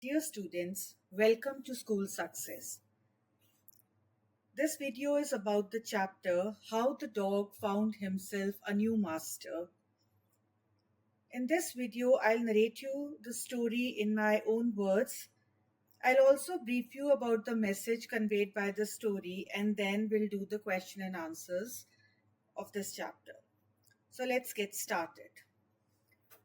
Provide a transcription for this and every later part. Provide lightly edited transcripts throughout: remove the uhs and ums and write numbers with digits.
Dear students, welcome to School Success. This video is about the chapter How the Dog Found Himself a New Master. In this video, I'll narrate you the story in my own words. I'll also brief you about the message conveyed by the story, and then we'll do the question and answers of this chapter. So let's get started.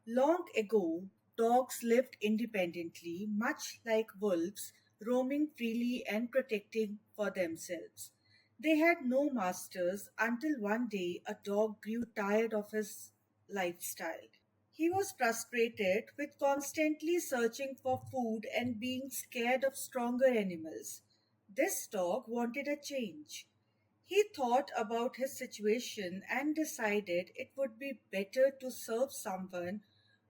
Long ago, dogs lived independently, much like wolves, roaming freely and protecting for themselves. They had no masters until one day a dog grew tired of his lifestyle. He was frustrated with constantly searching for food and being scared of stronger animals. This dog wanted a change. He thought about his situation and decided it would be better to serve someone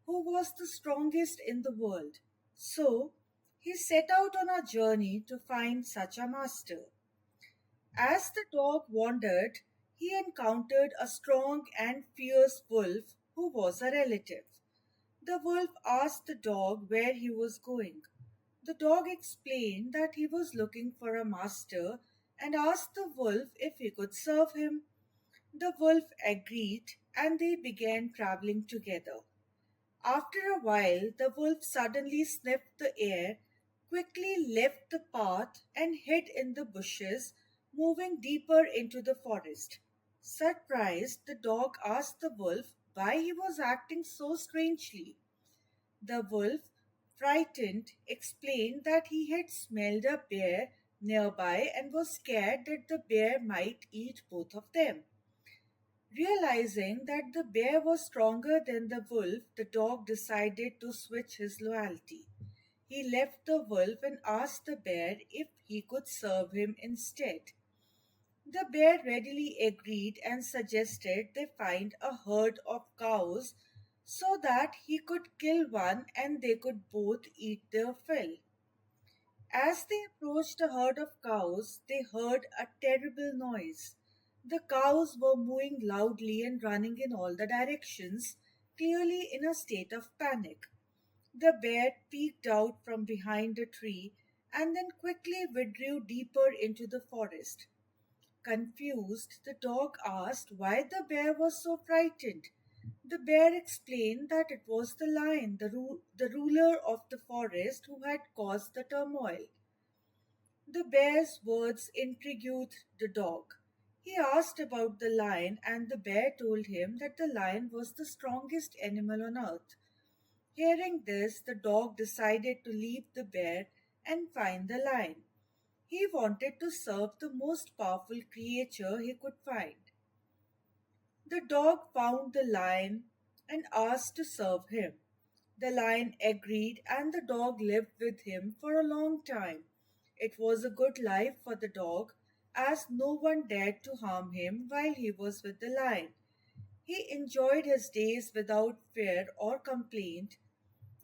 who was the strongest in the world. So, he set out on a journey to find such a master. As the dog wandered, he encountered a strong and fierce wolf who was a relative. The wolf asked the dog where he was going. The dog explained that he was looking for a master and asked the wolf if he could serve him. The wolf agreed and they began traveling together. After a while, the wolf suddenly sniffed the air, quickly left the path, and hid in the bushes, moving deeper into the forest. Surprised, the dog asked the wolf why he was acting so strangely. The wolf, frightened, explained that he had smelled a bear nearby and was scared that the bear might eat both of them. Realizing that the bear was stronger than the wolf, the dog decided to switch his loyalty. He left the wolf and asked the bear if he could serve him instead. The bear readily agreed and suggested they find a herd of cows so that he could kill one and they could both eat their fill. As they approached a herd of cows, they heard a terrible noise. The cows were mooing loudly and running in all the directions, clearly in a state of panic. The bear peeked out from behind a tree and then quickly withdrew deeper into the forest. Confused, the dog asked why the bear was so frightened. The bear explained that it was the lion, the ruler of the forest, who had caused the turmoil. The bear's words intrigued the dog. He asked about the lion, and the bear told him that the lion was the strongest animal on earth. Hearing this, the dog decided to leave the bear and find the lion. He wanted to serve the most powerful creature he could find. The dog found the lion and asked to serve him. The lion agreed, and the dog lived with him for a long time. It was a good life for the dog, as no one dared to harm him while he was with the lion. He enjoyed his days without fear or complaint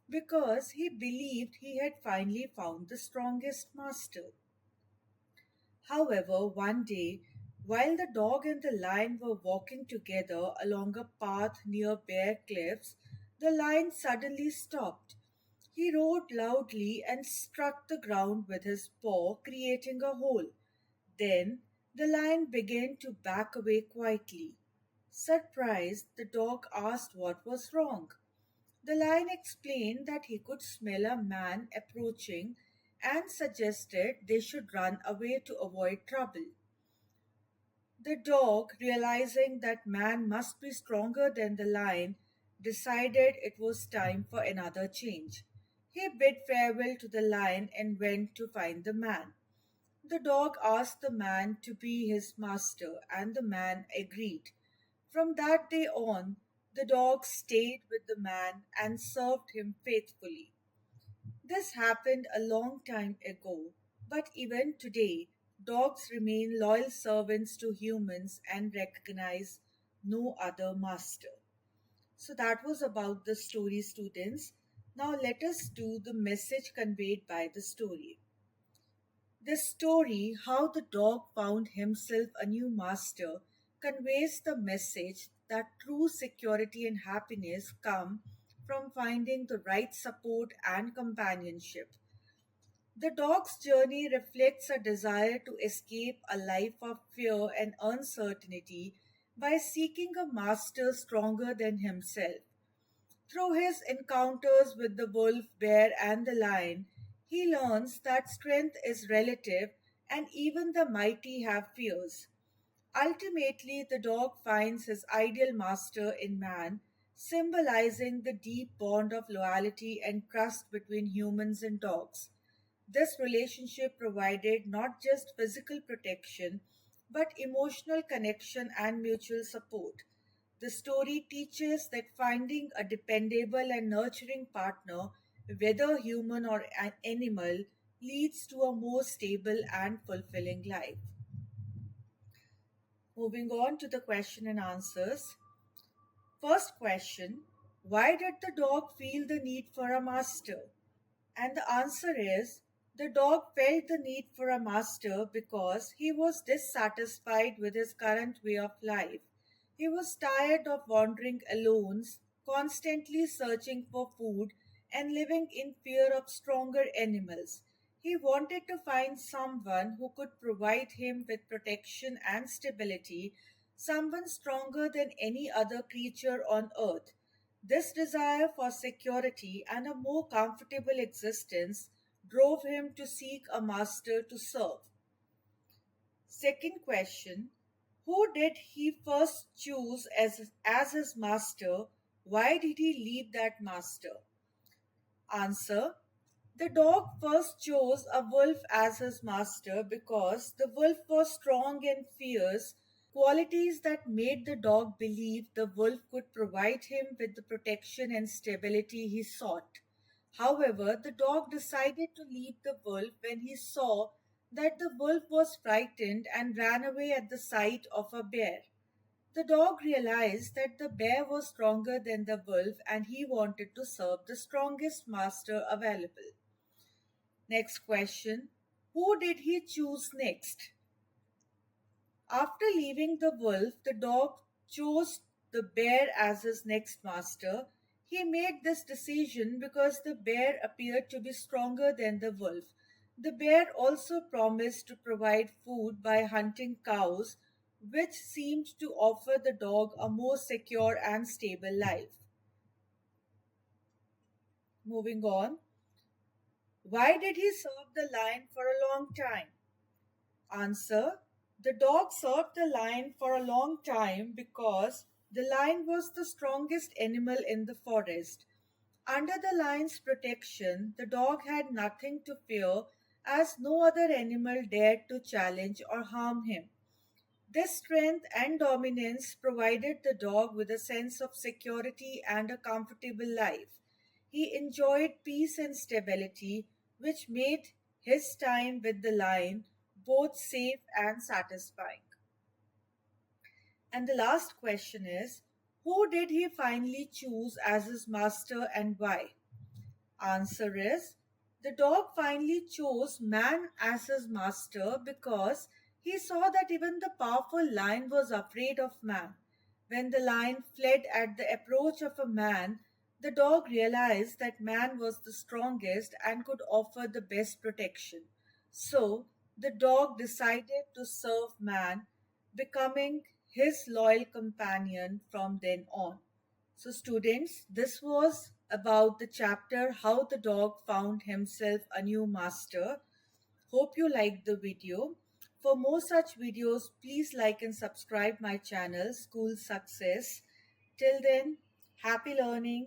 because he believed he had finally found the strongest master. However, one day, while the dog and the lion were walking together along a path near bare cliffs, the lion suddenly stopped. He roared loudly and struck the ground with his paw, creating a hole. Then the lion began to back away quietly. Surprised, the dog asked what was wrong. The lion explained that he could smell a man approaching and suggested they should run away to avoid trouble. The dog, realizing that man must be stronger than the lion, decided it was time for another change. He bid farewell to the lion and went to find the man. The dog asked the man to be his master, and the man agreed. From that day on, the dog stayed with the man and served him faithfully. This happened a long time ago, but even today, dogs remain loyal servants to humans and recognize no other master. So that was about the story, students. Now let us do the message conveyed by the story. The story, How the Dog Found Himself a New Master, conveys the message that true security and happiness come from finding the right support and companionship. The dog's journey reflects a desire to escape a life of fear and uncertainty by seeking a master stronger than himself. Through his encounters with the wolf, bear, and the lion, he learns that strength is relative and even the mighty have fears. Ultimately, the dog finds his ideal master in man, symbolizing the deep bond of loyalty and trust between humans and dogs. This relationship provided not just physical protection, but emotional connection and mutual support. The story teaches that finding a dependable and nurturing partner, whether human or an animal, leads to a more stable and fulfilling life. Moving on to the question and answers. First question: why did the dog feel the need for a master? And the answer is the dog felt the need for a master because he was dissatisfied with his current way of life. He was tired of wandering alone, constantly searching for food, and living in fear of stronger animals. He wanted to find someone who could provide him with protection and stability, someone stronger than any other creature on earth. This desire for security and a more comfortable existence drove him to seek a master to serve. Second question: who did he first choose as his master? Why did he leave that master? Answer: the dog first chose a wolf as his master because the wolf was strong and fierce, qualities that made the dog believe the wolf could provide him with the protection and stability he sought. However, the dog decided to leave the wolf when he saw that the wolf was frightened and ran away at the sight of a bear. The dog realized that the bear was stronger than the wolf and he wanted to serve the strongest master available. Next question: who did he choose next? After leaving the wolf, the dog chose the bear as his next master. He made this decision because the bear appeared to be stronger than the wolf. The bear also promised to provide food by hunting cows, which seemed to offer the dog a more secure and stable life. Moving on. Why did he serve the lion for a long time? Answer: the dog served the lion for a long time because the lion was the strongest animal in the forest. Under the lion's protection, the dog had nothing to fear as no other animal dared to challenge or harm him. This strength and dominance provided the dog with a sense of security and a comfortable life. He enjoyed peace and stability, which made his time with the lion both safe and satisfying. And the last question is: who did he finally choose as his master and why? Answer is: the dog finally chose man as his master because he saw that even the powerful lion was afraid of man. When the lion fled at the approach of a man, the dog realized that man was the strongest and could offer the best protection. So, the dog decided to serve man, becoming his loyal companion from then on. So, students, this was about the chapter How the Dog Found Himself a New Master. Hope you liked the video. For more such videos, please like and subscribe my channel, School Success. Till then, happy learning.